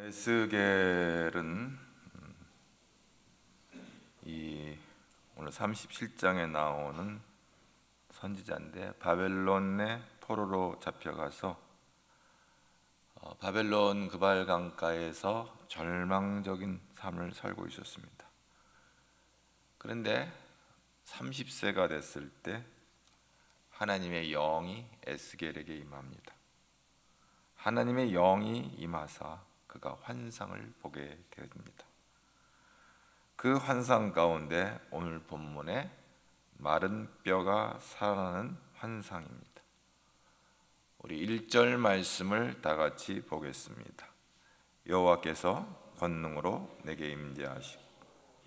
에스겔은 이 오늘 37장에 나오는 선지자인데 바벨론의 포로로 잡혀가서 바벨론 그발 강가에서 절망적인 삶을 살고 있었습니다. 그런데 30세가 됐을 때 하나님의 영이 에스겔에게 임합니다. 하나님의 영이 임하사 그가 환상을 보게 되어집니다. 그 환상 가운데 오늘 본문에 마른 뼈가 살아나는 환상입니다. 우리 1절 말씀을 다 같이 보겠습니다. 여호와께서 권능으로 내게 임재하시고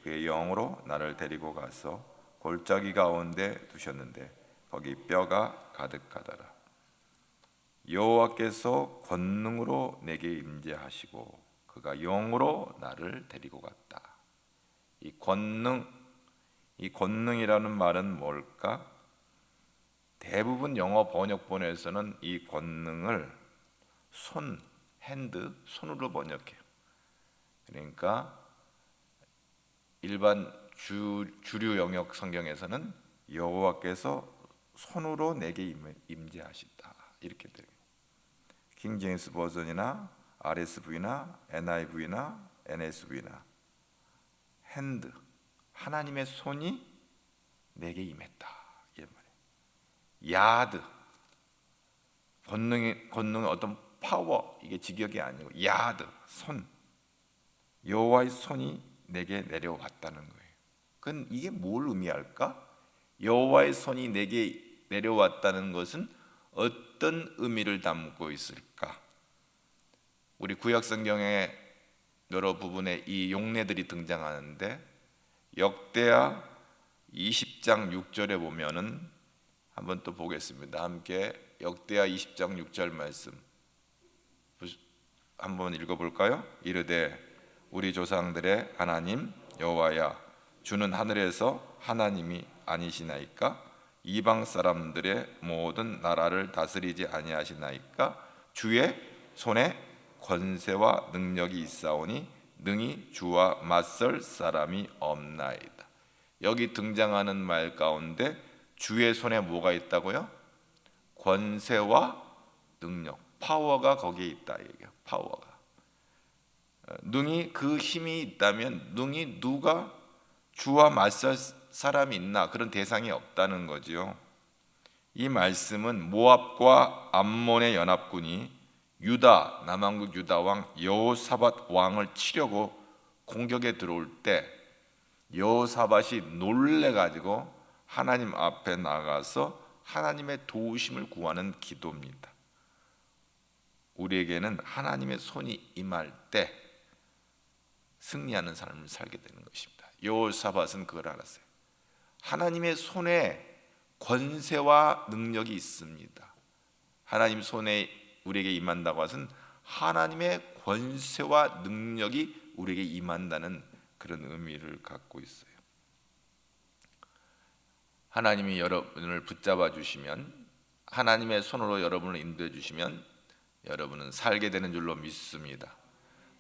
그의 영으로 나를 데리고 가서 골짜기 가운데 두셨는데 거기 뼈가 가득하더라. 여호와께서 권능으로 내게 임재하시고 그가 영으로 나를 데리고 갔다. 이 권능이라는 말은 뭘까? 대부분 영어 번역본에서는 이 권능을 손으로 번역해요. 그러니까 일반 주류 영역 성경에서는 여호와께서 손으로 내게 임재하시다 이렇게 돼요. 킹 제임스 버전이나 RSV나 NIV나 NSV나 핸드, 하나님의 손이 내게 임했다 이런 말이에요. 야드, 권능의 어떤 파워, 이게 직역이 아니고 야드, 손, 여호와의 손이 내게 내려왔다는 거예요. 그건 이게 뭘 의미할까? 여호와의 손이 내게 내려왔다는 것은 어떤 의미를 담고 있을까? 우리 구약 성경에 여러 부분에 이 용례들이 등장하는데 역대하 20장 6절에 보면은 한번 또 보겠습니다. 함께 역대하 20장 6절 말씀 한번 읽어볼까요? 이르되 우리 조상들의 하나님 여호와야 주는 하늘에서 하나님이 아니시나이까? 이방 사람들의 모든 나라를 다스리지 아니하시나이까? 주의 손에 권세와 능력이 있사오니 능히 주와 맞설 사람이 없나이다. 여기 등장하는 말 가운데 주의 손에 뭐가 있다고요? 권세와 능력, 파워가 거기에 있다 얘기예요. 파워가. 능히 그 힘이 있다면 능히 누가 주와 맞설 사람이 있나? 그런 대상이 없다는 거지요. 이 말씀은 모압과 암몬의 연합군이 유다, 남왕국 유다 왕 여호사밧 왕을 치려고 공격에 들어올 때 여호사밧이 놀래가지고 하나님 앞에 나가서 하나님의 도우심을 구하는 기도입니다. 우리에게는 하나님의 손이 임할 때 승리하는 삶을 살게 되는 것입니다. 여호사밧은 그걸 알았어요. 하나님의 손에 권세와 능력이 있습니다. 하나님 손에 우리에게 임한다고 하신 하나님의 권세와 능력이 우리에게 임한다는 그런 의미를 갖고 있어요. 하나님이 여러분을 붙잡아 주시면, 하나님의 손으로 여러분을 인도해 주시면 여러분은 살게 되는 줄로 믿습니다.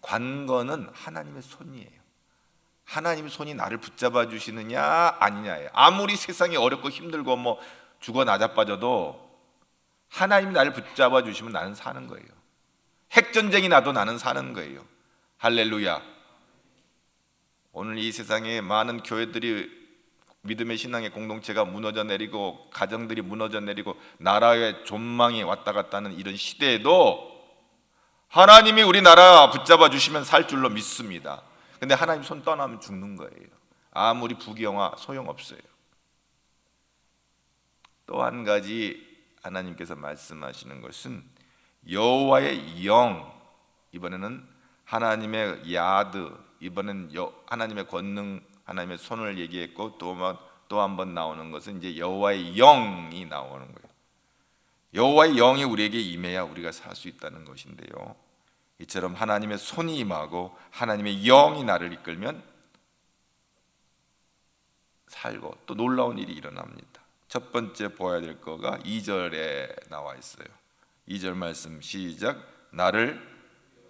관건은 하나님의 손이에요. 하나님의 손이 나를 붙잡아 주시느냐 아니냐예요. 아무리 세상이 어렵고 힘들고 뭐 죽어 나자빠져도 하나님이 나를 붙잡아 주시면 나는 사는 거예요. 핵전쟁이 나도 나는 사는 거예요. 할렐루야. 오늘 이 세상에 많은 교회들이 믿음의 신앙의 공동체가 무너져 내리고 가정들이 무너져 내리고 나라의 존망이 왔다 갔다 하는 이런 시대에도 하나님이 우리 나라 붙잡아 주시면 살 줄로 믿습니다. 근데 하나님 손 떠나면 죽는 거예요. 아무리 부귀영화 소용없어요. 또 한 가지 하나님께서 말씀하시는 것은 여호와의 영, 이번에는 하나님의 야드, 이번엔 하나님의 권능, 하나님의 손을 얘기했고 또 한 번 나오는 것은 이제 여호와의 영이 나오는 거예요. 여호와의 영이 우리에게 임해야 우리가 살 수 있다는 것인데요, 이처럼 하나님의 손이 임하고 하나님의 영이 나를 이끌면 살고 또 놀라운 일이 일어납니다. 첫 번째 보아야 될 거가 2절에 나와 있어요. 2절 말씀 시작. 나를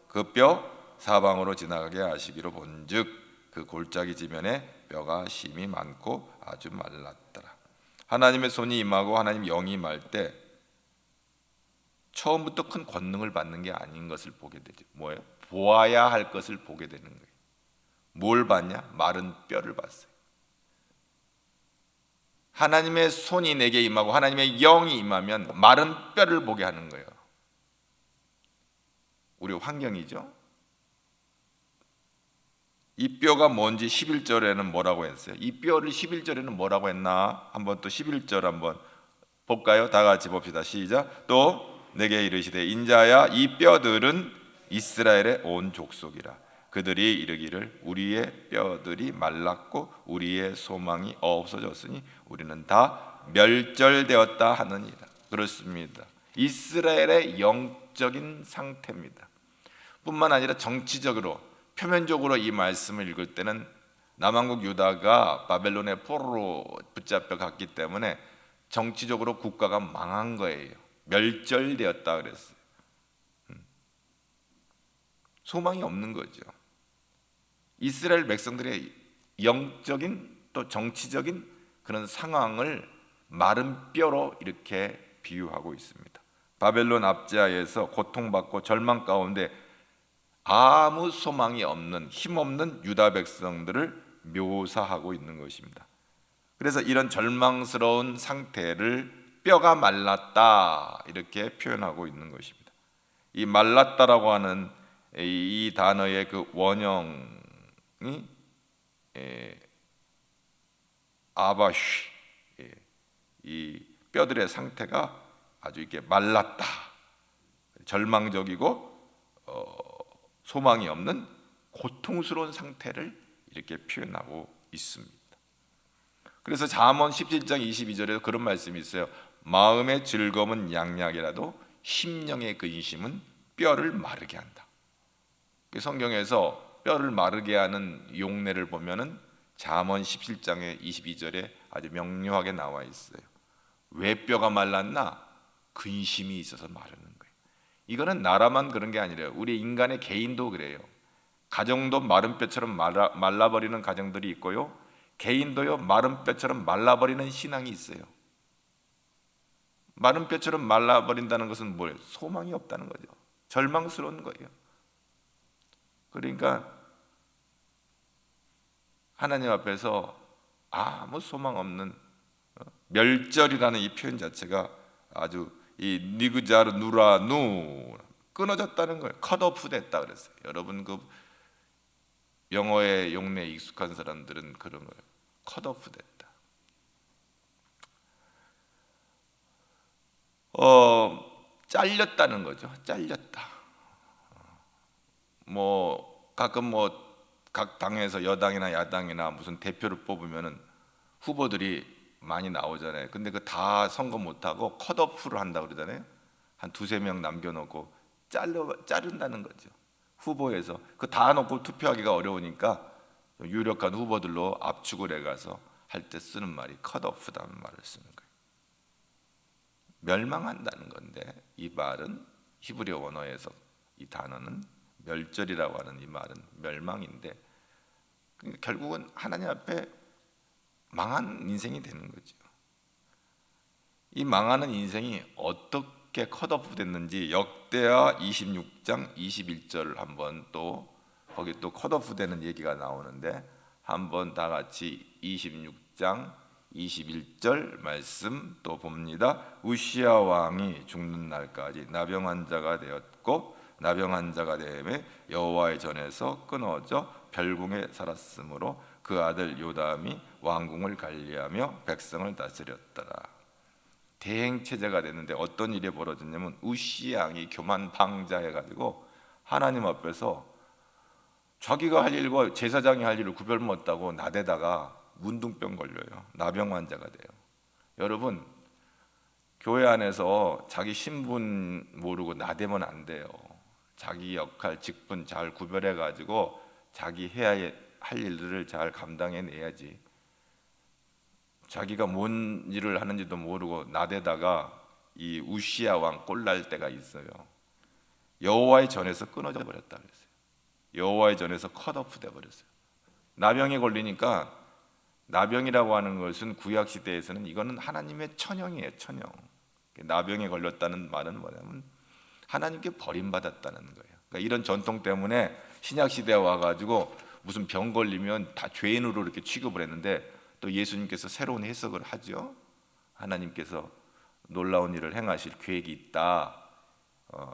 그 뼈 사방으로 지나가게 하시기로 본즉 그 골짜기 지면에 뼈가 심이 많고 아주 말랐더라. 하나님의 손이 임하고 하나님 영이 임할 때 처음부터 큰 권능을 받는 게 아닌 것을 보게 되죠. 뭐예요? 보아야 할 것을 보게 되는 거예요. 뭘 봤냐? 마른 뼈를 봤어요. 하나님의 손이 내게 임하고 하나님의 영이 임하면 마른 뼈를 보게 하는 거예요. 우리 환경이죠. 이 뼈가 뭔지 11절에는 뭐라고 했어요? 이 뼈를 11절에는 뭐라고 했나? 한번 또 11절 한번 볼까요? 다 같이 봅시다. 시작. 또 내게 이르시되 인자야 이 뼈들은 이스라엘의 온 족속이라. 그들이 이르기를 우리의 뼈들이 말랐고 우리의 소망이 없어졌으니 우리는 다 멸절되었다 하느니라. 그렇습니다. 이스라엘의 영적인 상태입니다. 뿐만 아니라 정치적으로 표면적으로 이 말씀을 읽을 때는 남왕국 유다가 바벨론의 포로로 붙잡혀 갔기 때문에 정치적으로 국가가 망한 거예요. 멸절되었다 그랬어요. 소망이 없는 거죠. 이스라엘 백성들의 영적인 또 정치적인 그런 상황을 마른 뼈로 이렇게 비유하고 있습니다. 바벨론 압제하에서 고통받고 절망 가운데 아무 소망이 없는 힘없는 유다 백성들을 묘사하고 있는 것입니다. 그래서 이런 절망스러운 상태를 뼈가 말랐다 이렇게 표현하고 있는 것입니다. 이 말랐다라고 하는 이 단어의 그 원형이 아바쉬, 이 뼈들의 상태가 아주 이렇게 말랐다, 절망적이고 소망이 없는 고통스러운 상태를 이렇게 표현하고 있습니다. 그래서 잠언 17장 22절에 그런 말씀이 있어요. 마음의 즐거움은 양약이라도 심령의 근심은 뼈를 마르게 한다. 성경에서 뼈를 마르게 하는 용례를 보면은 잠언 17장의 22절에 아주 명료하게 나와 있어요. 왜 뼈가 말랐나? 근심이 있어서 마르는 거예요. 이거는 나라만 그런 게 아니래요. 우리 인간의 개인도 그래요. 가정도 마른 뼈처럼 말라버리는 가정들이 있고요, 개인도요 마른 뼈처럼 말라버리는 신앙이 있어요. 마른 뼈처럼 말라버린다는 것은 뭐예요? 소망이 없다는 거죠. 절망스러운 거예요. 그러니까 하나님 앞에서 아무 소망 없는 멸절이라는 이 표현 자체가 아주 이 니그자르 누라누 끊어졌다는 거예요. 컷오프 됐다 그랬어요. 여러분 그 영어의 용례에 익숙한 사람들은 그런 거예요. 컷오프 됐다. 잘렸다는 거죠. 잘렸다. 뭐 가끔 뭐 각 당에서 여당이나 야당이나 무슨 대표를 뽑으면은 후보들이 많이 나오잖아요. 근데 그 다 선거 못 하고 컷오프를 한다고 그러잖아요. 한 두세 명 남겨놓고 자른다는 거죠. 후보에서 그 다 놓고 투표하기가 어려우니까 유력한 후보들로 압축을 해가서 할 때 쓰는 말이 컷오프라는 말을 쓰는 거예요. 멸망한다는 건데 이 말은 히브리어 원어에서 이 단어는 멸절이라고 하는 이 말은 멸망인데 결국은 하나님 앞에 망한 인생이 되는 거죠. 이 망하는 인생이 어떻게 컷오프 됐는지 역대하 26장 21절 한번 또 거기 또 컷오프 되는 얘기가 나오는데 한번 다 같이 26장 21절 말씀 또 봅니다. 우시야 왕이 죽는 날까지 나병 환자가 되었고 나병 환자가 되매 여호와의 전에서 끊어져 별궁에 살았으므로 그 아들 요담이 왕궁을 관리하며 백성을 다스렸더라. 대행 체제가 됐는데 어떤 일이 벌어졌냐면 우시야 왕이 교만 방자해가지고 하나님 앞에서 자기가 할 일과 제사장이 할 일을 구별 못하고 나대다가 문둥병 걸려요. 나병 환자가 돼요. 여러분 교회 안에서 자기 신분 모르고 나대면 안 돼요. 자기 역할, 직분 잘 구별해 가지고 자기 해야 할 일들을 잘 감당해내야지. 자기가 뭔 일을 하는지도 모르고 나대다가 이 우시야 왕 꼴날 때가 있어요. 여호와의 전에서 끊어져 버렸다 그랬어요. 여호와의 전에서 컷오프 돼 버렸어요. 나병에 걸리니까, 나병이라고 하는 것은 구약 시대에서는 이거는 하나님의 천형이에요. 천형. 나병에 걸렸다는 말은 뭐냐면 하나님께 버림받았다는 거예요. 그러니까 이런 전통 때문에 신약 시대에 와가지고 무슨 병 걸리면 다 죄인으로 이렇게 취급을 했는데, 또 예수님께서 새로운 해석을 하죠. 하나님께서 놀라운 일을 행하실 계획이 있다,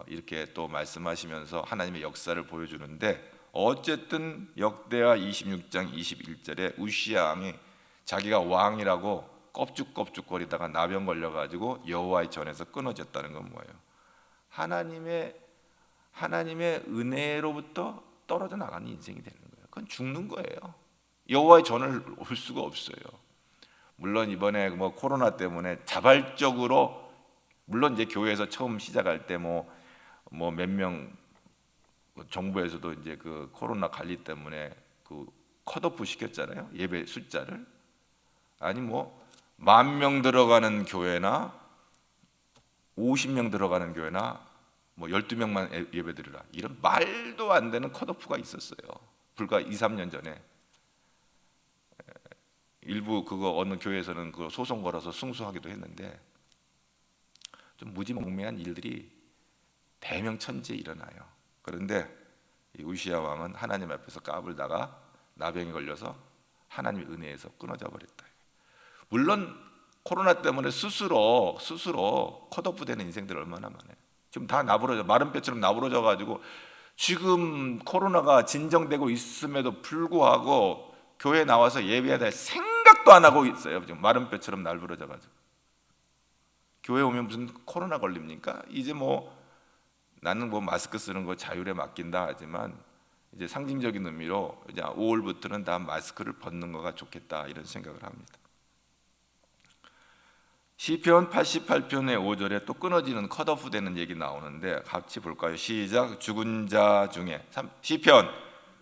이렇게 또 말씀하시면서 하나님의 역사를 보여주는데, 어쨌든 역대하 26장 21절에 우시야 왕이 자기가 왕이라고 껍죽껍죽거리다가 나병 걸려가지고 여호와의 전에서 끊어졌다는 건 뭐예요? 하나님의 은혜로부터 떨어져 나가는 인생이 되는 거예요. 그건 죽는 거예요. 여호와의 전을 올 수가 없어요. 물론 이번에 뭐 코로나 때문에 자발적으로, 물론 이제 교회에서 처음 시작할 때 뭐 몇 명, 정부에서도 이제 그 코로나 관리 때문에 그 컷오프 시켰잖아요. 예배 숫자를. 아니 뭐 10,000명 들어가는 교회나 50명 들어가는 교회나 뭐 12명만 예배드리라, 이런 말도 안 되는 컷오프가 있었어요. 불과 2-3년 전에 일부 그거 어느 교회에서는 그 소송 걸어서 승소하기도 했는데, 좀 무지몽매한 일들이 대명천지에 일어나요. 그런데 이 우시야 왕은 하나님 앞에서 까불다가 나병에 걸려서 하나님의 은혜에서 끊어져 버렸다. 물론 코로나 때문에 스스로 컷오프 되는 인생들 얼마나 많아요. 지금 다 나부러져, 마른 뼈처럼 나부러져 가지고 지금 코로나가 진정되고 있음에도 불구하고 교회에 나와서 예배해야 될 생각도 안 하고 있어요. 지금 마른 뼈처럼 날부러져 가지고. 교회 오면 무슨 코로나 걸립니까? 이제 뭐 나는 뭐 마스크 쓰는 거 자율에 맡긴다 하지만, 이제 상징적인 의미로 이제 5월부터는 다 마스크를 벗는 거가 좋겠다, 이런 생각을 합니다. 시편 88편의 5절에 또 끊어지는 컷오프 되는 얘기 나오는데 같이 볼까요? 시작. 죽은 자 중에, 시편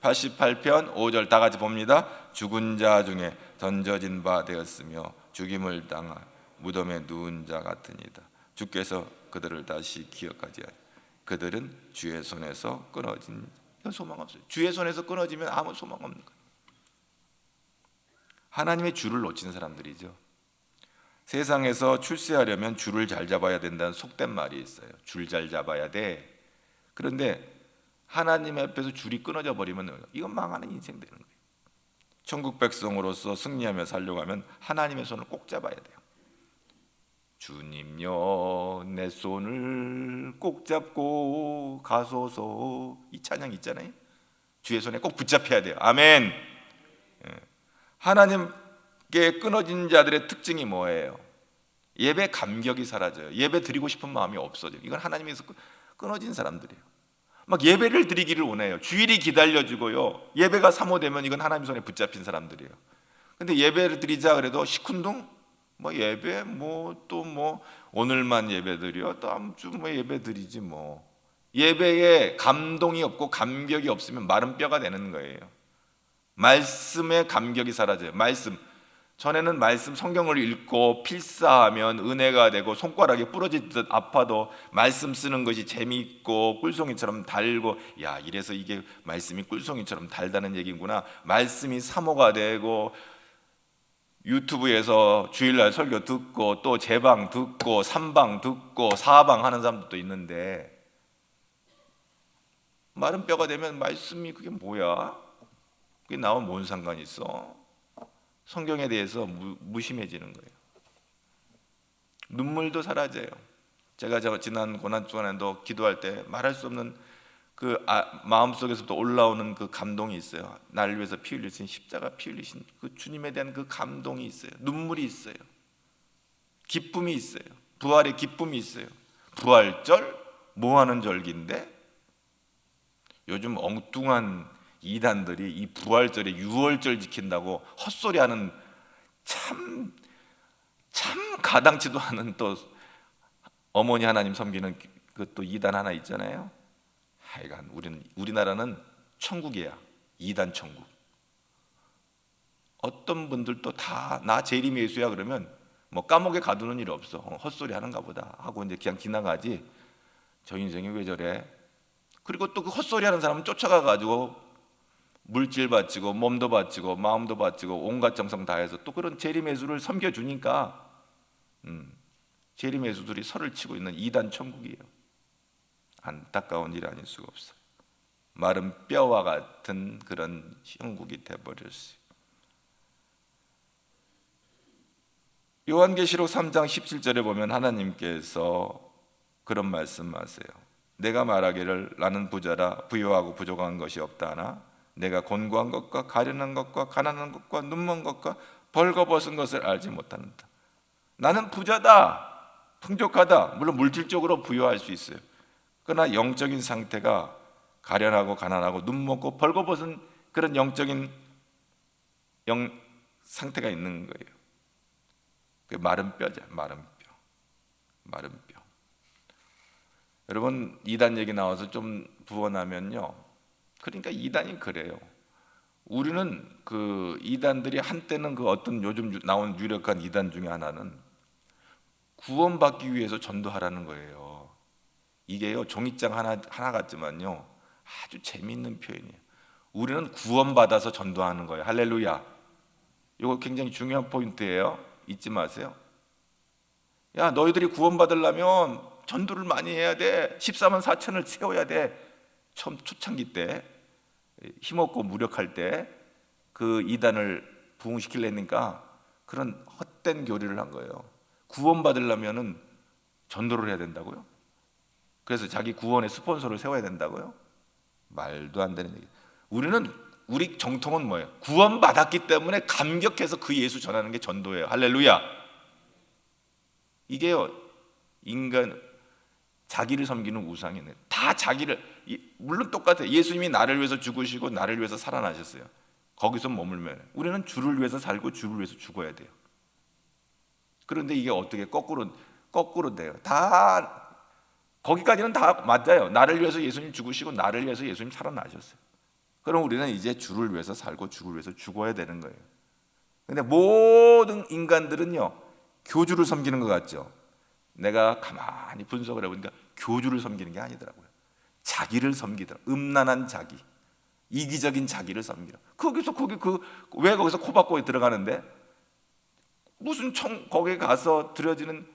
88편 5절 다 같이 봅니다. 죽은 자 중에 던져진 바 되었으며 죽임을 당한 무덤에 누운 자 같으니이다. 주께서 그들을 다시 기억하지 않으니 그들은 주의 손에서 끊어진, 소망 없어요. 주의 손에서 끊어지면 아무 소망 없는 거예요. 하나님의 줄을 놓친 사람들이죠. 세상에서 출세하려면 줄을 잘 잡아야 된다는 속된 말이 있어요. 줄 잘 잡아야 돼. 그런데 하나님 앞에서 줄이 끊어져 버리면 이건 망하는 인생 되는 거예요. 천국 백성으로서 승리하며 살려고 하면 하나님의 손을 꼭 잡아야 돼요. 주님여 내 손을 꼭 잡고 가소서, 이 찬양 있잖아요. 주의 손에 꼭 붙잡혀야 돼요. 아멘. 하나님께 끊어진 자들의 특징이 뭐예요? 예배 감격이 사라져요. 예배 드리고 싶은 마음이 없어져요. 이건 하나님에서 끊어진 사람들이에요. 막 예배를 드리기를 원해요. 주일이 기다려지고요, 예배가 사모되면 이건 하나님 손에 붙잡힌 사람들이에요. 근데 예배를 드리자 그래도 시큰둥, 뭐 예배 뭐 또 뭐 오늘만 예배 드려, 다음 주 뭐 예배 드리지 뭐. 예배에 감동이 없고 감격이 없으면 마른 뼈가 되는 거예요. 말씀에 감격이 사라져요. 말씀, 전에는 말씀 성경을 읽고 필사하면 은혜가 되고 손가락이 부러지듯 아파도 말씀 쓰는 것이 재미있고 꿀송이처럼 달고, 야 이래서 이게 말씀이 꿀송이처럼 달다는 얘기구나. 말씀이 사모가 되고 유튜브에서 주일날 설교 듣고 또 제방 듣고 3방 듣고 4방 하는 사람들도 있는데, 마른 뼈가 되면 말씀이 그게 뭐야? 그게 나와 뭔 상관이 있어? 성경에 대해서 무심해지는 거예요. 눈물도 사라져요. 제가 지난 고난 주간에도 기도할 때 말할 수 없는 그 마음속에서부터 올라오는 그 감동이 있어요. 나를 위해서 피 흘리신, 십자가 피 흘리신 그 주님에 대한 그 감동이 있어요. 눈물이 있어요. 기쁨이 있어요. 부활의 기쁨이 있어요. 부활절? 뭐하는 절기인데? 요즘 엉뚱한 이단들이 이 부활절에 유월절 지킨다고 헛소리하는 참 가당치도 않은 또 어머니 하나님 섬기는 그것도 이단 하나 있잖아요. 하여간 우리나라는 천국이야. 이단 천국. 어떤 분들도 다 나 재림 예수야 그러면 뭐 감옥에 가두는 일이 없어. 헛소리 하는가 보다 하고 이제 그냥 지나가지. 저 인생이 왜 저래? 그리고 또 그 헛소리 하는 사람은 쫓아가 가지고 물질 바치고 몸도 바치고 마음도 바치고 온갖 정성 다해서 또 그런 재림예수를 섬겨주니까 재림예수들이 설을 치고 있는 이단 천국이에요. 안타까운 일이 아닐 수가 없어요. 마른 뼈와 같은 그런 형국이 돼버렸어요. 요한계시록 3장 17절에 보면 하나님께서 그런 말씀하세요. 내가 말하기를 나는 부자라 부유하고 부족한 것이 없다 하나 내가 곤고한 것과 가련한 것과 가난한 것과 눈먼 것과 벌거벗은 것을 알지 못하는다. 나는 부자다, 풍족하다. 물론 물질적으로 부유할 수 있어요. 그러나 영적인 상태가 가련하고 가난하고 눈먼고 벌거벗은 그런 영적인 상태가 있는 거예요. 그 마른 뼈죠. 마른 뼈. 여러분, 이단 얘기 나와서 좀 부언하면요, 그러니까 이단이 그래요. 우리는 그 이단들이 한때는 그 어떤 요즘 나온 유력한 이단 중에 하나는 구원받기 위해서 전도하라는 거예요. 이게요, 종이장 하나 같지만요 아주 재미있는 표현이에요. 우리는 구원받아서 전도하는 거예요. 할렐루야. 이거 굉장히 중요한 포인트예요. 잊지 마세요. 야, 너희들이 구원받으려면 전도를 많이 해야 돼. 14만 4천을 세워야 돼. 처음 초창기 때 힘없고 무력할 때 그 이단을 부흥시키려니까 그런 헛된 교리를 한 거예요. 구원받으려면은 전도를 해야 된다고요? 그래서 자기 구원의 스폰서를 세워야 된다고요? 말도 안 되는 얘기. 우리 정통은 뭐예요? 구원받았기 때문에 감격해서 그 예수 전하는 게 전도예요. 할렐루야. 이게요, 인간 자기를 섬기는 우상이네. 다 자기를, 물론 똑같아요. 예수님이 나를 위해서 죽으시고 나를 위해서 살아나셨어요. 거기서 머물면 우리는 주를 위해서 살고 주를 위해서 죽어야 돼요. 그런데 이게 어떻게 거꾸로 돼요. 다 거기까지는 다 맞아요. 나를 위해서 예수님 죽으시고 나를 위해서 예수님 살아나셨어요. 그럼 우리는 이제 주를 위해서 살고 주를 위해서 죽어야 되는 거예요. 근데 모든 인간들은요, 교주를 섬기는 것 같죠. 내가 가만히 분석을 해보니까 교주를 섬기는 게 아니더라고요. 자기를 섬기더라. 음란한 자기, 이기적인 자기를 섬기라. 왜 거기서 코 박고 들어가는데 무슨 거기에 가서 드려지는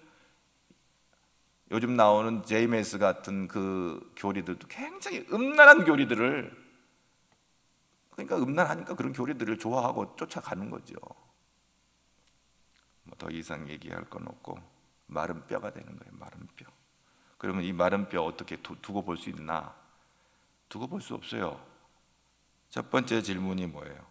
요즘 나오는 제이메스 같은 그 교리들도 굉장히 음란한 교리들을, 그러니까 음란하니까 그런 교리들을 좋아하고 쫓아가는 거죠. 뭐 더 이상 얘기할 건 없고 마른 뼈가 되는 거예요. 마른 뼈. 그러면 이 마른 뼈 어떻게 두고 볼 수 있나? 두고 볼 수 없어요. 첫 번째 질문이 뭐예요?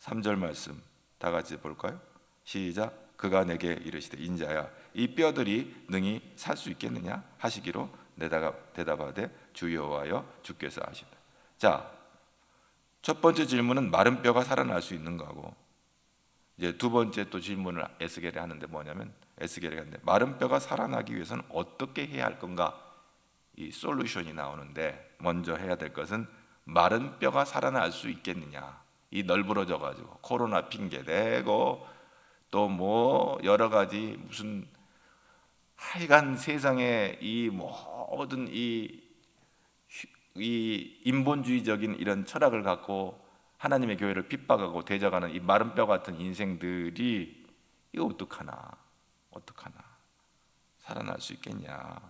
3절 말씀 다 같이 볼까요? 시작. 그가 내게 이르시되 인자야 이 뼈들이 능히 살 수 있겠느냐 하시기로 내가 대답하되 주 여호와여 주께서 아시다. 자, 첫 번째 질문은 마른 뼈가 살아날 수 있는 거고, 이제 두 번째 또 질문을 에스겔이 하는데 뭐냐면, 에스겔이 하는데 마른 뼈가 살아나기 위해서는 어떻게 해야 할 건가? 이 솔루션이 나오는데, 먼저 해야 될 것은 마른 뼈가 살아날 수 있겠느냐. 이 널브러져 가지고 코로나 핑계 대고 또 뭐 여러 가지 무슨 하여간 세상에 이 모든 이 인본주의적인 이런 철학을 갖고 하나님의 교회를 핍박하고 대적하는 이 마른 뼈 같은 인생들이 이거 어떡하나 살아날 수 있겠냐.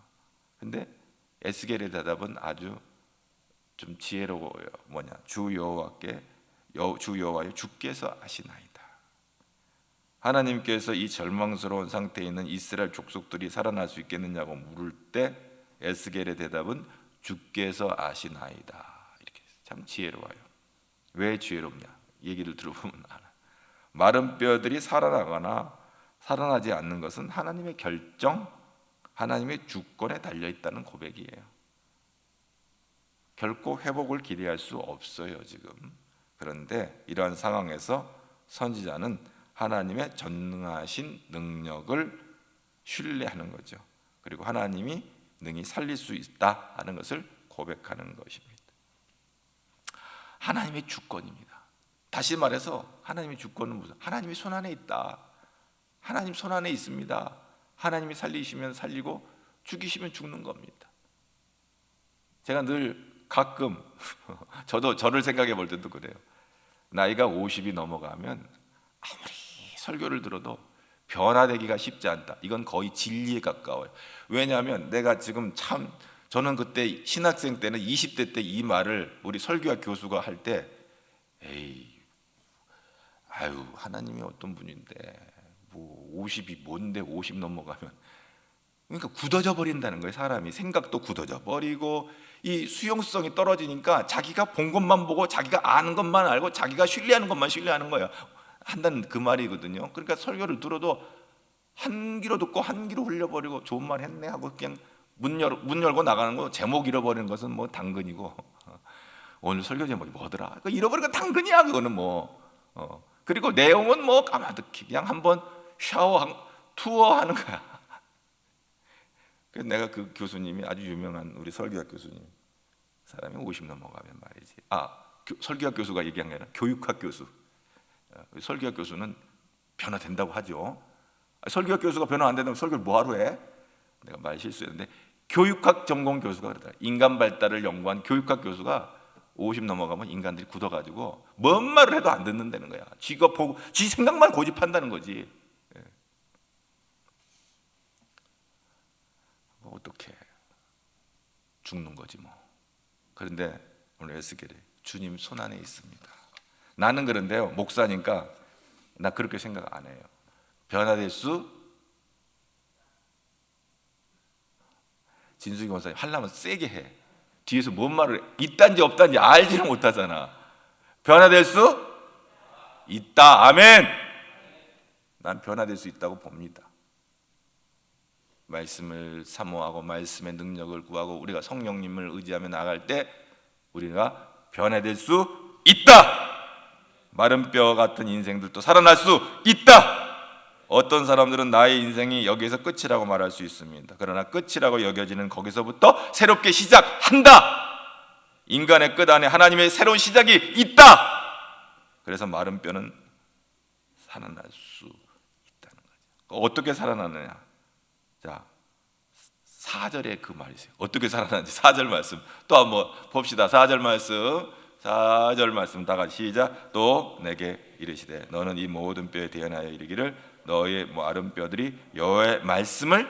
근데 에스겔의 대답은 아주 좀 지혜로워요. 뭐냐? 주 여호와여 주께서 아시나이다. 하나님께서 이 절망스러운 상태에 있는 이스라엘 족속들이 살아날 수 있겠느냐고 물을 때 에스겔의 대답은 주께서 아시나이다. 이렇게 참 지혜로워요. 왜 지혜롭냐? 얘기를 들어보면 알아. 마른 뼈들이 살아나거나 살아나지 않는 것은 하나님의 결정, 하나님의 주권에 달려 있다는 고백이에요. 결코 회복을 기대할 수 없어요, 지금. 그런데 이러한 상황에서 선지자는 하나님의 전능하신 능력을 신뢰하는 거죠. 그리고 하나님이 능히 살릴 수 있다 하는 것을 고백하는 것입니다. 하나님의 주권입니다. 다시 말해서 하나님의 주권은 무슨? 하나님이 손 안에 있다. 하나님 손 안에 있습니다. 하나님이 살리시면 살리고 죽이시면 죽는 겁니다. 제가 늘 가끔 저도 저를 생각해 볼 때도 그래요. 나이가 50이 넘어가면 아무리 설교를 들어도 변화되기가 쉽지 않다. 이건 거의 진리에 가까워요. 왜냐하면 내가 지금 참, 저는 그때 신학생 때는 20대 때 이 말을 우리 설교학 교수가 할 때, 에이, 아유, 하나님이 어떤 분인데 뭐 50이 뭔데 50 넘어가면, 그러니까 굳어져 버린다는 거예요. 사람이 생각도 굳어져 버리고 이 수용성이 떨어지니까 자기가 본 것만 보고 자기가 아는 것만 알고 자기가 신뢰하는 것만 신뢰하는 거예요. 한다는 그 말이거든요. 그러니까 설교를 들어도 한 귀로 듣고 한 귀로 흘려버리고 좋은 말 했네 하고 그냥 문 열고 나가는 거. 제목 잃어버리는 것은 뭐 당근이고 오늘 설교 제목이 뭐더라? 잃어버린 건 당근이야. 그거는 뭐 그리고 내용은 뭐 까마득히 그냥 한번 투어하는 거야. 그래서 내가 그 교수님이 아주 유명한 우리 설교학 교수님, 사람이 50 넘어가면 말이지, 설교학 교수가 얘기한 게 아니라 교육학 교수. 설교학 교수는 변화된다고 하죠. 설교학 교수가 변화 안 된다면 설교를 뭐하러 해? 내가 말 실수했는데 교육학 전공 교수가 그러더라. 인간 발달을 연구한 교육학 교수가 50 넘어가면 인간들이 굳어가지고 뭔 말을 해도 안 듣는다는 거야. 지가 보고 지 생각만 고집한다는 거지. 어떻게 죽는 거지 뭐. 그런데 오늘 에스겔이 주님 손 안에 있습니다. 나는 그런데요, 목사니까 나 그렇게 생각 안 해요. 변화될 수, 진숙이 목사님 하려면 세게 해. 뒤에서 뭔 말을 있단지 없단지 알지는 못하잖아. 변화될 수 있다. 아멘. 난 변화될 수 있다고 봅니다. 말씀을 사모하고 말씀의 능력을 구하고 우리가 성령님을 의지하며 나갈 때 우리가 변화될 수 있다. 마른 뼈 같은 인생들도 살아날 수 있다. 어떤 사람들은 나의 인생이 여기에서 끝이라고 말할 수 있습니다. 그러나 끝이라고 여겨지는 거기서부터 새롭게 시작한다. 인간의 끝 안에 하나님의 새로운 시작이 있다. 그래서 마른 뼈는 살아날 수 있다는 거죠. 어떻게 살아나느냐? 자, 4절에 그 말이 있어요. 어떻게 살아나는지 4절 말씀 또 한번 봅시다. 4절 말씀 다 같이 시작. 또 내게 이르시되 너는 이 모든 뼈에 대언하여 이르기를 너의 마른 뼈들이 여호와의 말씀을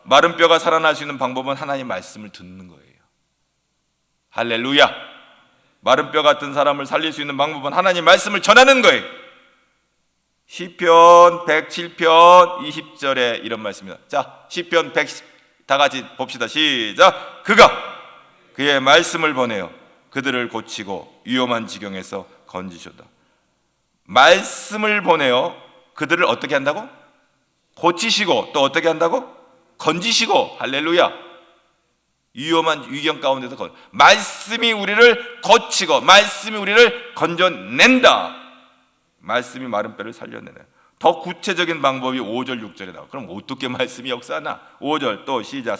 마른 뼈가 살아날 수 있는 방법은 하나님의 말씀을 듣는 거예요. 할렐루야. 마른 뼈 같은 사람을 살릴 수 있는 방법은 하나님의 말씀을 전하는 거예요. 시편 107편 20절에 이런 말씀입니다. 자, 시편 110 다 같이 봅시다. 시작. 그가 그의 말씀을 보내어 그들을 고치고 위험한 지경에서 건지셨다. 말씀을 보내어 그들을 어떻게 한다고? 고치시고 또 어떻게 한다고? 건지시고. 할렐루야. 위험한 위경 가운데서 말씀이 우리를 고치고 말씀이 우리를 건져낸다. 말씀이 마른 뼈를 살려내네. 더 구체적인 방법이 5절 6절에 나와. 그럼 어떻게 말씀이 역사하나? 5절 또 시작.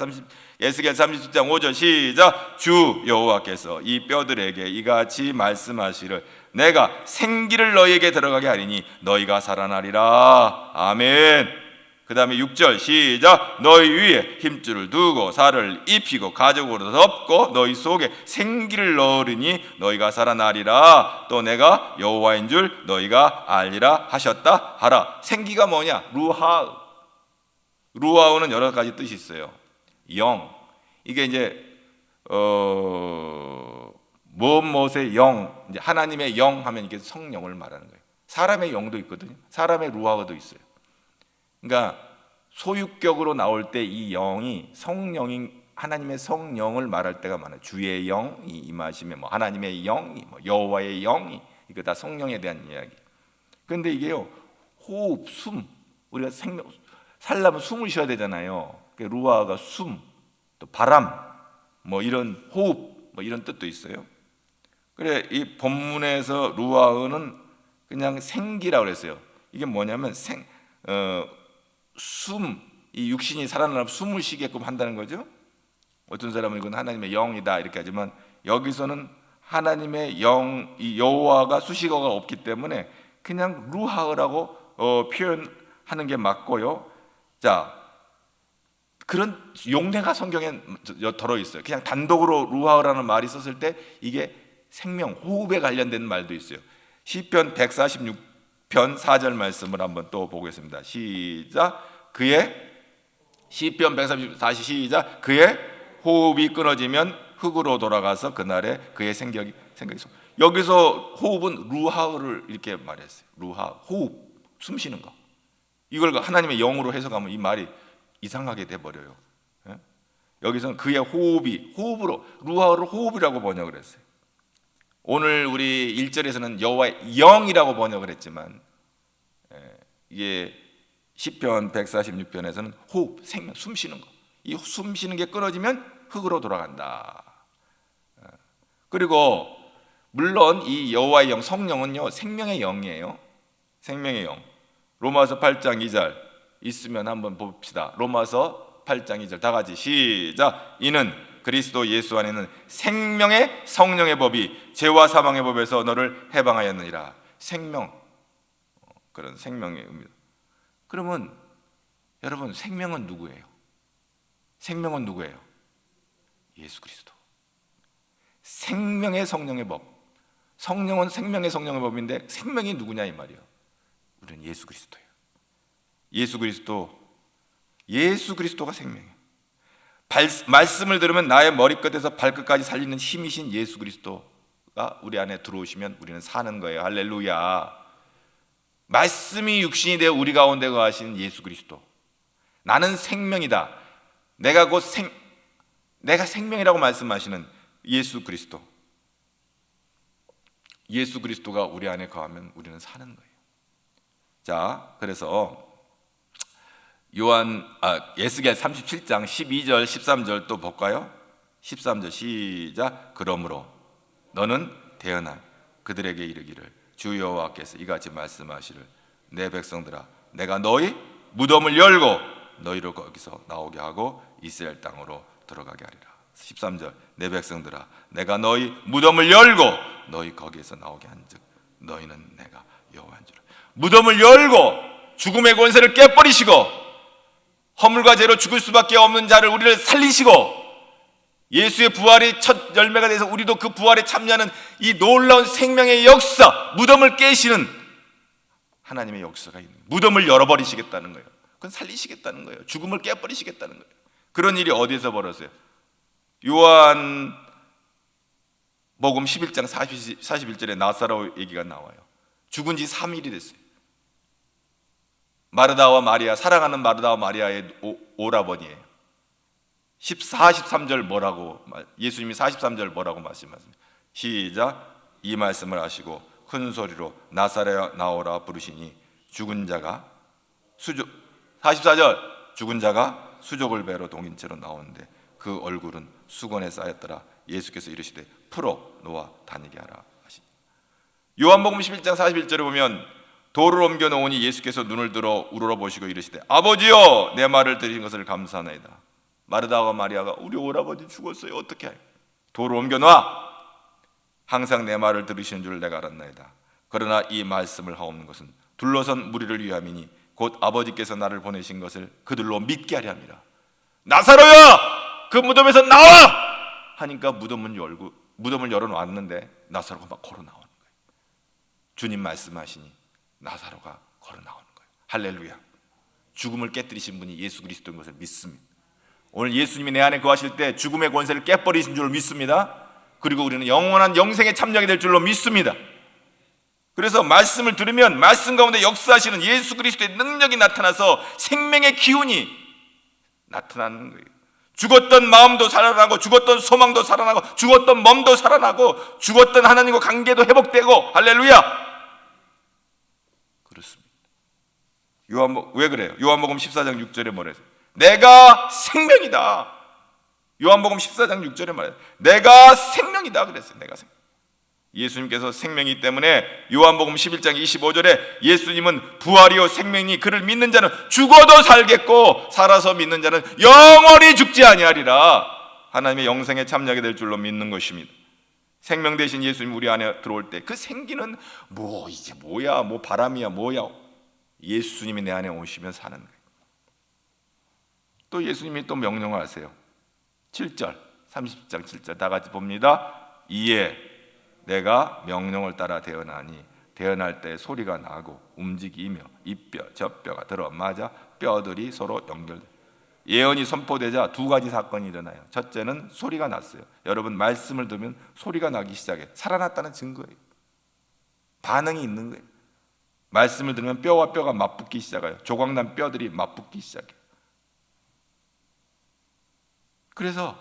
에스겔 37장 5절 시작. 주 여호와께서 이 뼈들에게 이같이 말씀하시를 내가 생기를 너희에게 들어가게 하리니 너희가 살아나리라. 아멘. 그 다음에 6절 시작. 너희 위에 힘줄을 두고 살을 입히고 가죽으로 덮고 너희 속에 생기를 넣으리니 너희가 살아나리라. 또 내가 여호와인 줄 너희가 알리라 하셨다 하라. 생기가 뭐냐? 루하우는 여러 가지 뜻이 있어요. 영, 이게 이제 무엇의 영, 이제 하나님의 영 하면 이게 성령을 말하는 거예요. 사람의 영도 있거든요. 사람의 루하우도 있어요. 그러니까 소유격으로 나올 때 이 영이 성령인 하나님의 성령을 말할 때가 많아요. 주의 영이 임하시면 뭐 하나님의 영이 뭐 여호와의 영이, 이거 다 성령에 대한 이야기. 그런데 이게요, 호흡, 숨, 우리가 살려면 숨을 쉬어야 되잖아요. 루아가 숨, 또 바람, 뭐 이런 호흡, 뭐 이런 뜻도 있어요. 그래, 이 본문에서 루아는 그냥 생기라고 그랬어요. 이게 뭐냐면 숨, 이 육신이 살아나면 숨을 쉬게끔 한다는 거죠. 어떤 사람은 이건 하나님의 영이다 이렇게 하지만 여기서는 하나님의 영, 이 여호와가 수식어가 없기 때문에 그냥 루하라고 표현하는 게 맞고요. 자, 그런 용례가 성경에 들어있어요. 그냥 단독으로 루하라는 말이 썼을 때 이게 생명, 호흡에 관련된 말도 있어요. 시편 146편 4절 말씀을 한번 또 보겠습니다. 시작. 시편 144 시작. 그의 호흡이 끊어지면 흙으로 돌아가서 그날에 그의 생각이 여기서 호흡은 루하를 이렇게 말했어요. 루하, 호흡, 숨 쉬는 거. 이걸 하나님의 영으로 해석하면 이 말이 이상하게 돼버려요. 여기서는 그의 호흡으로 루하를 호흡이라고 번역을 했어요. 오늘 우리 1절에서는 여호와의 영이라고 번역을 했지만 이게 시편 146편에서는 호흡, 생명, 숨 쉬는 거. 이 숨 쉬는 게 끊어지면 흙으로 돌아간다. 그리고 물론 이 여호와의 영, 성령은요 생명의 영이에요. 생명의 영. 로마서 8장 2절 있으면 한번 봅시다. 로마서 8장 2절 다 같이 시작. 이는 그리스도 예수 안에는 생명의 성령의 법이 죄와 사망의 법에서 너를 해방하였느니라. 생명, 그런 생명의 의미다. 그러면 여러분 생명은 누구예요? 생명은 누구예요? 예수 그리스도. 생명의 성령의 법. 성령은 생명의 성령의 법인데 생명이 누구냐 이 말이에요. 우리는 예수 그리스도예요. 예수 그리스도가 생명이에요. 말씀을 들으면 나의 머리끝에서 발끝까지 살리는 힘이신 예수 그리스도가 우리 안에 들어오시면 우리는 사는 거예요. 할렐루야. 말씀이 육신이 되어 우리 가운데 거하시는 예수 그리스도. 나는 생명이다. 내가 생명이라고 말씀하시는 예수 그리스도. 예수 그리스도가 우리 안에 거하면 우리는 사는 거예요. 자, 그래서 예스겔 37장 12절 13절 또 볼까요? 13절 시작. 그러므로 너는 대언할 그들에게 이르기를 주 여호와께서 이같이 말씀하시를 내 백성들아 내가 너희 무덤을 열고 너희를 거기서 나오게 하고 이스라엘 땅으로 들어가게 하리라. 13절 내 백성들아 내가 너희 무덤을 열고 너희 거기에서 나오게 한즉 너희는 내가 여호와인 줄. 무덤을 열고 죽음의 권세를 깨버리시고 허물과 죄로 죽을 수밖에 없는 자를 우리를 살리시고 예수의 부활이 첫 열매가 돼서 우리도 그 부활에 참여하는 이 놀라운 생명의 역사, 무덤을 깨시는 하나님의 역사가 있는 거예요. 무덤을 열어버리시겠다는 거예요. 그건 살리시겠다는 거예요. 죽음을 깨버리시겠다는 거예요. 그런 일이 어디에서 벌어져요? 요한 복음 11장 41절에 나사로 얘기가 나와요. 죽은 지 3일이 됐어요. 마르다와 마리아, 사랑하는 마르다와 마리아의 오라버니예요. 43절 뭐라고 예수님이 43절 뭐라고 말씀하십니까? 시작. 이 말씀을 하시고 큰 소리로 나사렛 나오라 부르시니 죽은 자가 44절 죽은 자가 수족을 배로 동인 채로 나오는데 그 얼굴은 수건에 쌓였더라. 예수께서 이르시되 풀어 놓아 다니게 하라 하시니. 요한복음 11장 41절에 보면 돌을 옮겨 놓으니 예수께서 눈을 들어 우러러보시고 이르시되 아버지여 내 말을 들으신 것을 감사하나이다. 마르다와 마리아가 우리 오라버지 죽었어요. 어떻게 해요? 돌을 옮겨 놔. 항상 내 말을 들으시는 줄 내가 알았나이다. 그러나 이 말씀을 하옵는 것은 둘러선 무리를 위함이니 곧 아버지께서 나를 보내신 것을 그들로 믿게 하려 함이라. 나사로야 그 무덤에서 나와 하니까 무덤을 열어놨는데 나사로가 막 걸어 나오는 거예요. 주님 말씀하시니 나사로가 걸어 나오는 거예요. 할렐루야. 죽음을 깨뜨리신 분이 예수 그리스도인 것을 믿습니다. 오늘 예수님이 내 안에 거하실 때 죽음의 권세를 깨버리신 줄 믿습니다. 그리고 우리는 영원한 영생에 참여하게 될 줄로 믿습니다. 그래서 말씀을 들으면 말씀 가운데 역사하시는 예수 그리스도의 능력이 나타나서 생명의 기운이 나타나는 거예요. 죽었던 마음도 살아나고 죽었던 소망도 살아나고 죽었던 몸도 살아나고 죽었던 하나님과 관계도 회복되고 할렐루야. 그렇습니다. 왜 그래요? 요한복음 14장 6절에 뭐래요? 내가 생명이다. 요한복음 14장 6절에 말해요. 내가 생명이다 그랬어요. 내가 생명. 예수님께서 생명이기 때문에 요한복음 11장 25절에 예수님은 부활이요 생명이 그를 믿는 자는 죽어도 살겠고 살아서 믿는 자는 영원히 죽지 아니하리라. 하나님의 영생에 참여하게 될 줄로 믿는 것입니다. 생명 대신 예수님 우리 안에 들어올 때 그 생기는 이게 뭐야, 바람이야, 뭐야. 예수님이 내 안에 오시면 사는 거예요. 또 예수님이 또 명령을 하세요. 7절, 30장 7절 다 같이 봅니다. 이에 내가 명령을 따라 대언하니 대언할 때 소리가 나고 움직이며 이 뼈 저 뼈가 들어맞아 뼈들이 서로 연결돼. 예언이 선포되자 두 가지 사건이 일어나요. 첫째는 소리가 났어요. 여러분, 말씀을 들으면 소리가 나기 시작해. 살아났다는 증거예요. 반응이 있는 거예요. 말씀을 들으면 뼈와 뼈가 맞붙기 시작해요. 조각난 뼈들이 맞붙기 시작해요. 그래서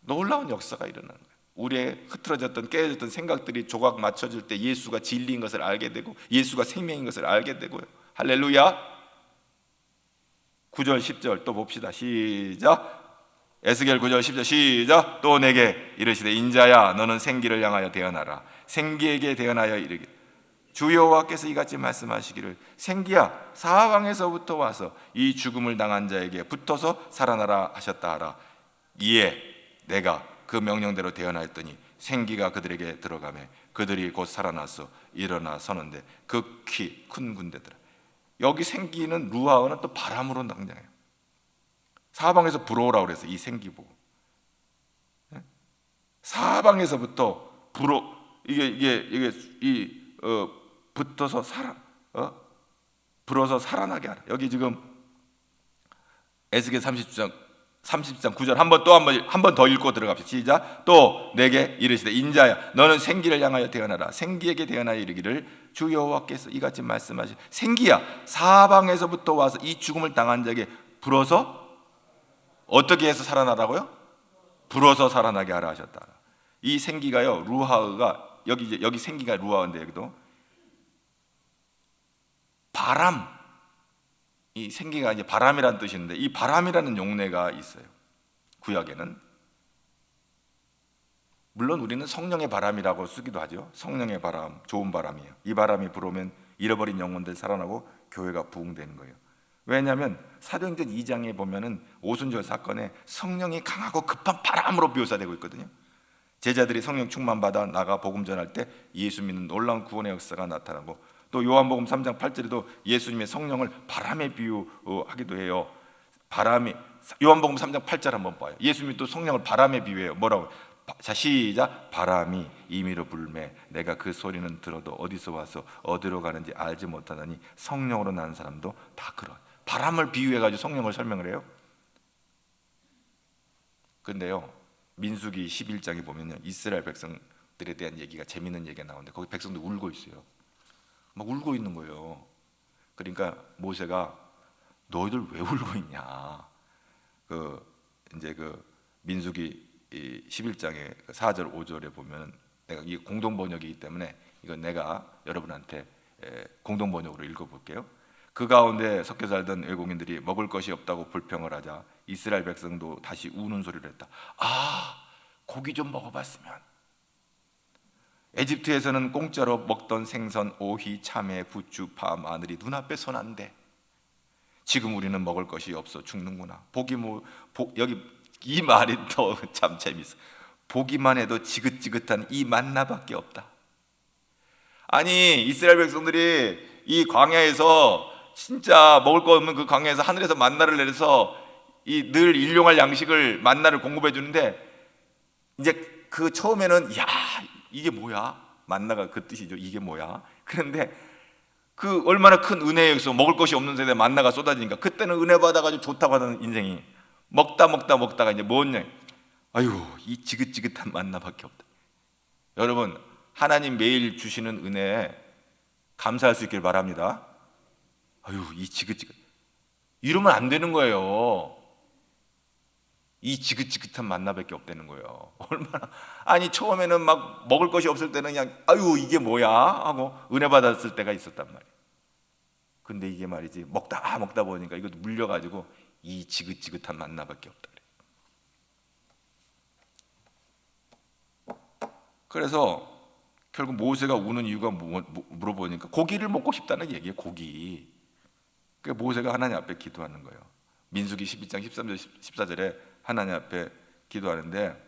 놀라운 역사가 일어나는 거예요. 우리의 흐트러졌던 깨어졌던 생각들이 조각 맞춰질 때 예수가 진리인 것을 알게 되고 예수가 생명인 것을 알게 되고요. 할렐루야. 9절 10절 또 봅시다. 시작. 에스겔 9절 10절 시작. 또 내게 이르시되 인자야 너는 생기를 향하여 대언하라. 생기에게 대언하여 이르기 주 여호와께서 이같이 말씀하시기를 생기야 사방에서부터 와서 이 죽음을 당한 자에게 붙어서 살아나라 하셨다 하라. 이에 내가 그 명령대로 대언하였더니 생기가 그들에게 들어가매 그들이 곧 살아나서 일어나 서는데 극히 큰 군대더라. 여기 생기는 루아어는 또 바람으로 낭장해요. 사방에서 불어오라고 그래서 이 생기 보고 사방에서부터 불어 이게 붙어서 불어서 살아나게 하라. 여기 지금 에스겔 30장 9절 한 번 더 읽고 들어갑시다. 시작. 또 내게 이르시되 인자야 너는 생기를 향하여 대언하라. 생기에게 대언하여 이르기를 주 여호와께서 이같이 말씀하시 생기야 사방에서부터 와서 이 죽음을 당한 자에게 불어서 어떻게 해서 살아나라고요? 불어서 살아나게 하라 하셨다. 이 생기가요 루하가 여기 생기가 루하인데 여기도 바람, 이 생기가 이제 바람이라는 뜻인데 이 바람이라는 용례가 있어요. 구약에는 물론 우리는 성령의 바람이라고 쓰기도 하죠. 성령의 바람, 좋은 바람이에요. 이 바람이 불어오면 잃어버린 영혼들 살아나고 교회가 부흥되는 거예요. 왜냐하면 사도행전 2장에 보면은 오순절 사건에 성령이 강하고 급한 바람으로 묘사되고 있거든요. 제자들이 성령 충만 받아 나가 복음 전할 때 예수 믿는 놀라운 구원의 역사가 나타나고 또 요한복음 3장 8절에도 예수님의 성령을 바람에 비유하기도 해요. 바람이 요한복음 3장 8절 한번 봐요. 예수님이 또 성령을 바람에 비유해요. 뭐라고? 자 시작. 바람이 임의로 불매 내가 그 소리는 들어도 어디서 와서 어디로 가는지 알지 못하더니 성령으로 난 사람도 다 그런 바람을 비유해가지고 성령을 설명을 해요. 근데요 민수기 11장에 보면요 이스라엘 백성들에 대한 얘기가 재밌는 얘기가 나오는데 거기 백성들 울고 있어요. 막 울고 있는 거예요. 그러니까 모세가 너희들 왜 울고 있냐? 이제 민수기 11장의 4절 5절에 보면 내가 이 공동 번역이기 때문에 이건 내가 여러분한테 공동 번역으로 읽어볼게요. 그 가운데 섞여 살던 외국인들이 먹을 것이 없다고 불평을 하자 이스라엘 백성도 다시 우는 소리를 했다. 아, 고기 좀 먹어봤으면. 에집트에서는 공짜로 먹던 생선, 오히, 참외, 부추, 파, 마늘이 눈앞에 선한데 지금 우리는 먹을 것이 없어 죽는구나. 여기 이 말이 더 참 재밌어. 보기만 해도 지긋지긋한 이 만나밖에 없다. 아니 이스라엘 백성들이 이 광야에서 진짜 먹을 거 없는 그 광야에서 하늘에서 만나를 내려서 이 늘 일용할 양식을 만나를 공급해 주는데 이제 그 처음에는 야 이게 뭐야? 만나가 그 뜻이죠. 이게 뭐야? 그런데 그 얼마나 큰 은혜에서 먹을 것이 없는 세대에 만나가 쏟아지니까 그때는 은혜 받아가지고 좋다고 하던 인생이 먹다가 이제 뭐냐? 아유 이 지긋지긋한 만나밖에 없다. 여러분 하나님 매일 주시는 은혜에 감사할 수 있길 바랍니다. 아유 이 지긋지긋 이러면 안 되는 거예요. 이 지긋지긋한 만나밖에 없다는 거예요. 얼마나 아니 처음에는 막 먹을 것이 없을 때는 그냥 아유 이게 뭐야 하고 은혜 받았을 때가 있었단 말이에요. 근데 이게 말이지 먹다 보니까 이것도 물려가지고 이 지긋지긋한 만나밖에 없다 그래. 그래서 결국 모세가 우는 이유가 물어보니까 고기를 먹고 싶다는 얘기예요. 고기. 그러니까 모세가 하나님 앞에 기도하는 거예요. 민수기 12장 13절 14절에 하나님 앞에 기도하는데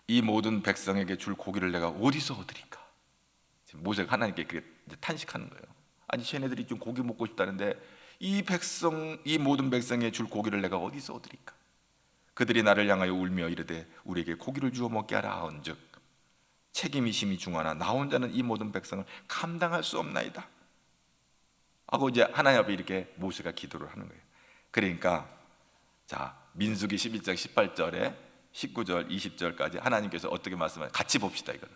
이 모든 백성에게 줄 고기를 내가 어디서 얻으리까? 모세가 하나님께 그렇게 탄식하는 거예요. 아니 쟤네들이 좀 고기 먹고 싶다는데 이 모든 백성에 줄 고기를 내가 어디서 얻으리까? 그들이 나를 향하여 울며 이르되 우리에게 고기를 주어 먹게 하라 하온즉 책임이 심히 중하나 나 혼자는 이 모든 백성을 감당할 수 없나이다 하고 이제 하나님 앞에 이렇게 모세가 기도를 하는 거예요. 그러니까 자, 민수기 11장 18절에 19절 20절까지 하나님께서 어떻게 말씀하세요? 같이 봅시다. 이거는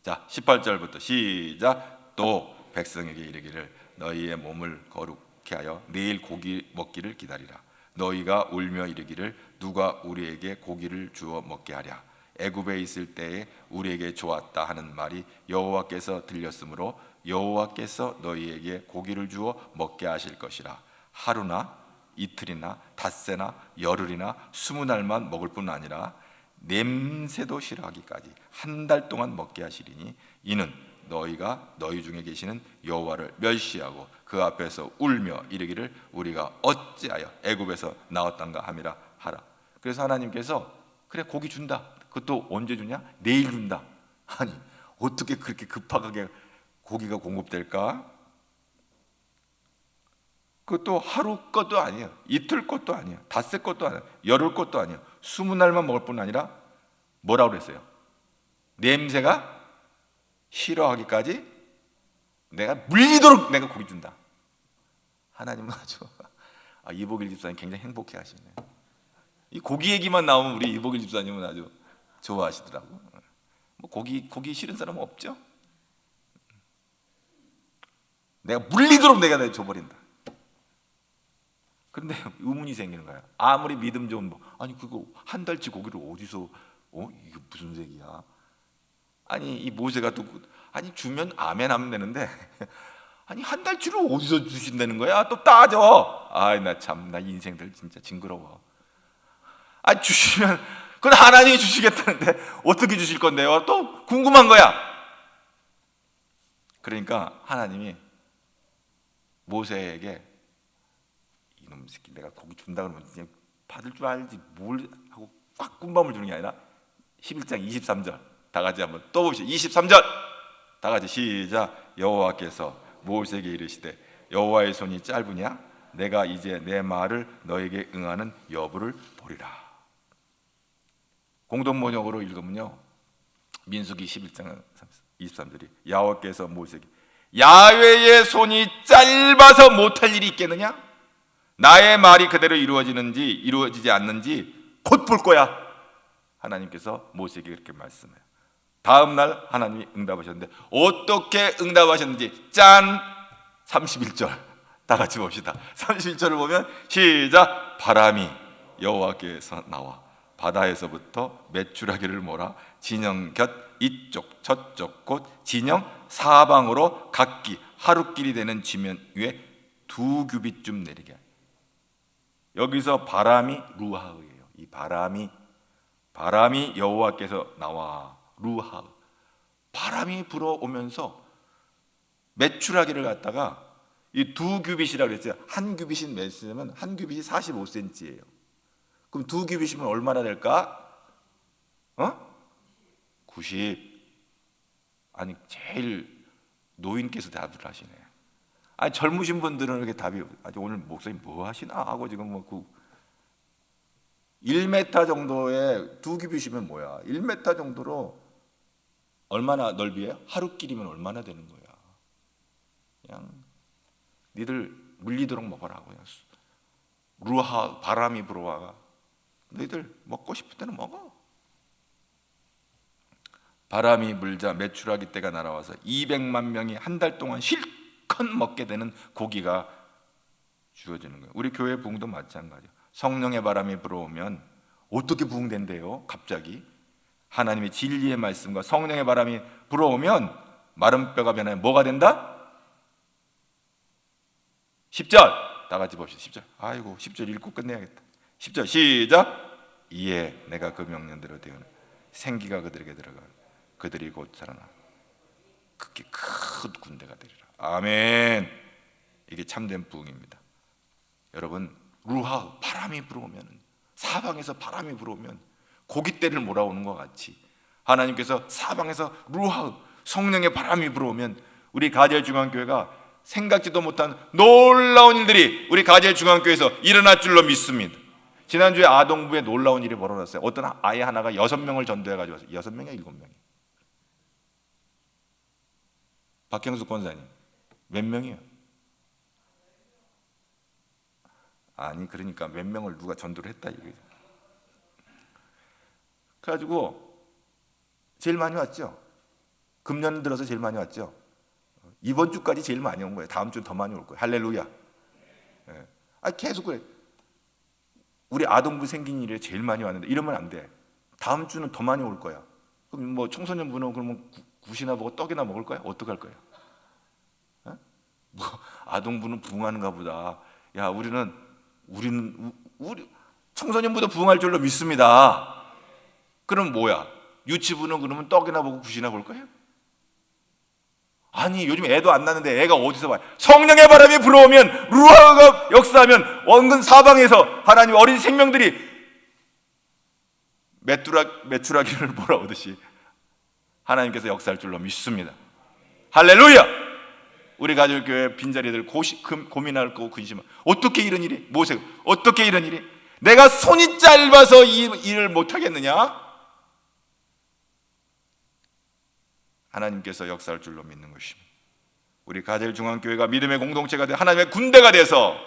자, 18절부터 시작. 또 백성에게 이르기를 너희의 몸을 거룩케 하여 내일 고기 먹기를 기다리라. 너희가 울며 이르기를 누가 우리에게 고기를 주어 먹게 하랴. 애굽에 있을 때에 우리에게 좋았다 하는 말이 여호와께서 들렸으므로 여호와께서 너희에게 고기를 주어 먹게 하실 것이라. 하루나 이틀이나 닷새나 열흘이나 20날만 먹을 뿐 아니라 냄새도 싫어하기까지 한 달 동안 먹게 하시리니 이는 너희가 너희 중에 계시는 여호와를 멸시하고 그 앞에서 울며 이르기를 우리가 어찌하여 애굽에서 나왔단가 함이라 하라. 그래서 하나님께서 그래 고기 준다. 그것도 언제 주냐? 내일 준다. 아니 어떻게 그렇게 급하게 고기가 공급될까? 그것도 하루 것도 아니에요. 이틀 것도 아니에요. 닷새 것도 아니에요. 열흘 것도 아니에요. 20날만 먹을 뿐 아니라 뭐라고 그랬어요? 냄새가 싫어하기까지 내가 물리도록 내가 고기 준다. 하나님은 아주 이복일 집사님 굉장히 행복해 하시네요. 이 고기 얘기만 나오면 우리 이복일 집사님은 아주 좋아하시더라고. 뭐 고기 싫은 사람은 없죠. 내가 물리도록 내가 줘버린다. 그런데 의문이 생기는 거야. 아무리 믿음 좋은 아니 그거 한 달치 고기를 어디서 이게 무슨 색이야? 아니 이 모세가 또 아니 주면 아멘 하면 되는데 아니 한 달치를 어디서 주신다는 거야? 또 따져. 아이 나 인생들 진짜 징그러워. 아 주시면 그건 하나님이 주시겠다는데 어떻게 주실 건데요? 또 궁금한 거야. 그러니까 하나님이 모세에게 이놈 새끼 내가 고기 준다 그러면 그냥 받을 줄 알지 뭘 하고 꽉 꾼밤을 주는 게 아니라 11장 23절 다 같이 한번 또 봅시다. 23절 다 같이 시작. 여호와께서 모세에게 이르시되 여호와의 손이 짧으냐? 내가 이제 내 말을 너에게 응하는 여부를 보리라. 공동 번역으로 읽으면요 민수기 11장 23절이 여호와께서 모세에게 야훼의 손이 짧아서 못할 일이 있겠느냐? 나의 말이 그대로 이루어지는지 이루어지지 않는지 곧 볼 거야. 하나님께서 모세에게 그렇게 말씀해요. 다음 날 하나님이 응답하셨는데 어떻게 응답하셨는지 짠 31절 다 같이 봅시다. 31절을 보면 시작. 바람이 여호와께서 나와 바다에서부터 메추라기를 몰아 진영 곁 이쪽 저쪽 곧 진영 사방으로 각기 하루길이 되는 지면 위에 2규빗쯤 내리게 하여. 여기서 바람이 루하흐예요. 이 바람이 여호와께서 나와 루하흐 바람이 불어오면서 메추라기를 갖다가 이 2규빗이라고 그랬어요. 한 규빗이 몇이냐면 한 규빗이 45cm예요. 그럼 2규빗이면 얼마나 될까? 90. 아니 제일 노인께서 답을 하시네. 아니 젊으신 분들은 이렇게 답이 아주 오늘 목사님 뭐 하시나 하고 지금 뭐 1m 정도의 2규빗이면 뭐야? 1m 정도로 얼마나 넓이에요? 하루길이면 얼마나 되는 거야? 그냥 니들 물리도록 먹어라. 그냥 루하 바람이 불어와. 너희들 먹고 싶을 때는 먹어. 바람이 불자 메추라기 떼가 날아와서 200만 명이 한 달 동안 실컷 먹게 되는 고기가 주어지는 거예요. 우리 교회 부흥도 마찬가지예요. 성령의 바람이 불어오면 어떻게 부흥된대요? 갑자기 하나님의 진리의 말씀과 성령의 바람이 불어오면 마른 뼈가 변하여 뭐가 된다? 10절 다 같이 봅시다. 10절 아이고 10절 읽고 끝내야겠다. 10절 시작. 이에 내가 그 명령대로 되어 생기가 그들에게 들어가 그들이 곧 살아나 크게 큰 군대가 되리라. 아멘. 이게 참된 부흥입니다. 여러분 루하 바람이 불어오면 사방에서 바람이 불어오면 고깃대를 몰아오는 것 같이 하나님께서 사방에서 루하 성령의 바람이 불어오면 우리 가디엘 중앙교회가 생각지도 못한 놀라운 일들이 우리 가재중앙교회에서 일어날 줄로 믿습니다. 지난주에 아동부에 놀라운 일이 벌어졌어요. 어떤 아이 하나가 6명을 전도해가지고 왔어요. 6명이야 7명이. 박형수 권사님 몇 명이에요? 아니 그러니까 몇 명을 누가 전도를 했다 이거죠. 그래가지고 제일 많이 왔죠. 금년 들어서 제일 많이 왔죠. 이번 주까지 제일 많이 온 거예요. 다음 주는 더 많이 올 거예요. 할렐루야. 예. 계속 그래. 우리 아동부 생긴 일에 제일 많이 왔는데 이러면 안 돼. 다음 주는 더 많이 올 거야. 그럼 뭐 청소년부는 그러면 굿이나 먹고 떡이나 먹을 거야? 어떡할 거야? 예? 뭐 아동부는 부흥하는가 보다. 야 우리 청소년부도 부흥할 줄로 믿습니다. 그럼 뭐야? 유치부는 그러면 떡이나 먹고 굿이나 먹을 거예요? 아니 요즘 애도 안 낳는데 애가 어디서 와요? 성령의 바람이 불어오면 루아가 역사하면 원근 사방에서 하나님 어린 생명들이 메추라기를 몰아오듯이 하나님께서 역사할 줄로 믿습니다. 할렐루야. 우리 가족교회 빈자리들 고민할 거고 근심할 어떻게 이런 일이? 모세 어떻게 이런 일이? 내가 손이 짧아서 이 일을 못하겠느냐? 하나님께서 역사할 줄로 믿는 것입니다. 우리 가젤중앙교회가 믿음의 공동체가 돼 하나님의 군대가 돼서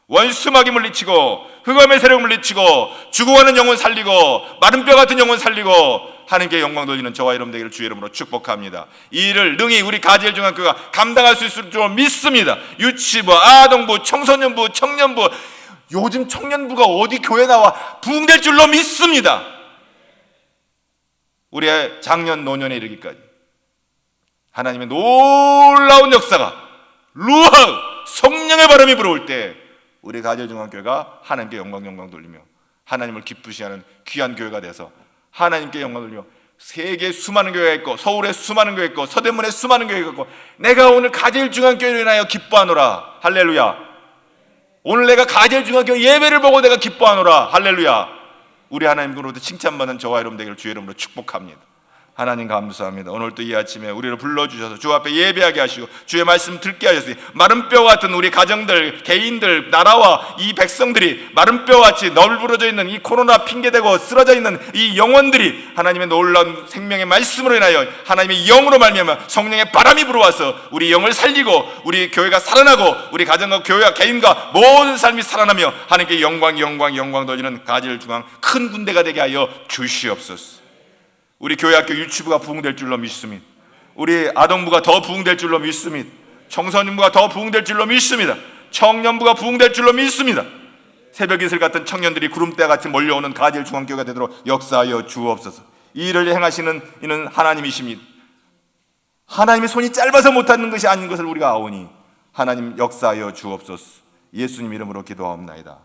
원수마귀 물리치고 흑암의 세력 물리치고 죽어가는 영혼 살리고 마른 뼈 같은 영혼 살리고 하나님께 영광 돌리는 저와 여러분 되기를 주의 이름으로 축복합니다. 이 일을 능히 우리 가젤중앙교회가 감당할 수 있을 줄 믿습니다. 유치부, 아동부, 청소년부, 청년부, 요즘 청년부가 어디 교회 나와 부흥될 줄로 믿습니다. 우리의 작년 노년에 이르기까지 하나님의 놀라운 역사가 루아 성령의 바람이 불어올 때 우리 가재중앙교회가 하나님께 영광 돌리며 하나님을 기쁘시게 하는 귀한 교회가 돼서 하나님께 영광 돌리며 세계에 수많은 교회가 있고 서울에 수많은 교회가 있고 서대문에 수많은 교회가 있고 내가 오늘 가재중앙교회로 인하여 기뻐하노라. 할렐루야. 오늘 내가 가재중앙교회 예배를 보고 내가 기뻐하노라. 할렐루야. 우리 하나님으로부터 칭찬받는 저와 여러분 되기를 주의 이름으로 축복합니다. 하나님 감사합니다. 오늘 또 이 아침에 우리를 불러주셔서 주 앞에 예배하게 하시고 주의 말씀 듣게 하셨으니 마른 뼈 같은 우리 가정들, 개인들, 나라와 이 백성들이 마른 뼈같이 널브러져 있는 이 코로나 핑계대고 쓰러져 있는 이 영혼들이 하나님의 놀라운 생명의 말씀으로 인하여 하나님의 영으로 말미암아 성령의 바람이 불어와서 우리 영을 살리고 우리 교회가 살아나고 우리 가정과 교회와 개인과 모든 삶이 살아나며 하나님께 영광 돌리는 가젤중앙 큰 군대가 되게 하여 주시옵소서. 우리 교회 학교 유치부가 부흥될 줄로 믿습니다. 우리 아동부가 더 부흥될 줄로 믿습니다. 청소년부가 더 부흥될 줄로 믿습니다. 청년부가 부흥될 줄로 믿습니다. 새벽 이슬 같은 청년들이 구름대같이 몰려오는 가젤중앙교회가 되도록 역사하여 주옵소서. 이 일을 행하시는 이는 하나님이십니다. 하나님의 손이 짧아서 못하는 것이 아닌 것을 우리가 아오니 하나님 역사하여 주옵소서. 예수님 이름으로 기도하옵나이다.